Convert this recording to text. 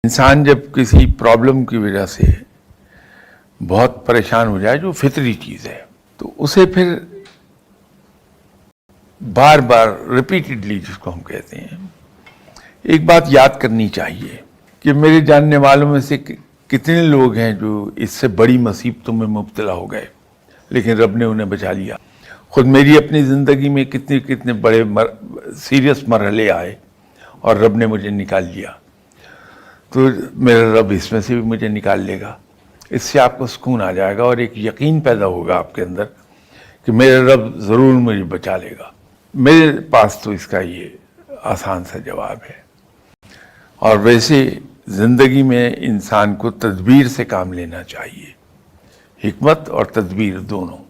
انسان جب کسی پرابلم کی وجہ سے بہت پریشان ہو جائے، جو فطری چیز ہے، تو اسے پھر بار بار ریپیٹڈلی، جس کو ہم کہتے ہیں، ایک بات یاد کرنی چاہیے کہ میرے جاننے والوں میں سے کتنے لوگ ہیں جو اس سے بڑی مصیبتوں میں مبتلا ہو گئے لیکن رب نے انہیں بچا لیا۔ خود میری اپنی زندگی میں کتنے بڑے سیریس مرحلے آئے اور رب نے مجھے نکال لیا، تو میرا رب اس میں سے بھی مجھے نکال لے گا۔ اس سے آپ کو سکون آ جائے گا اور ایک یقین پیدا ہوگا آپ کے اندر کہ میرا رب ضرور مجھے بچا لے گا۔ میرے پاس تو اس کا یہ آسان سا جواب ہے۔ اور ویسے زندگی میں انسان کو تدبیر سے کام لینا چاہیے، حکمت اور تدبیر دونوں۔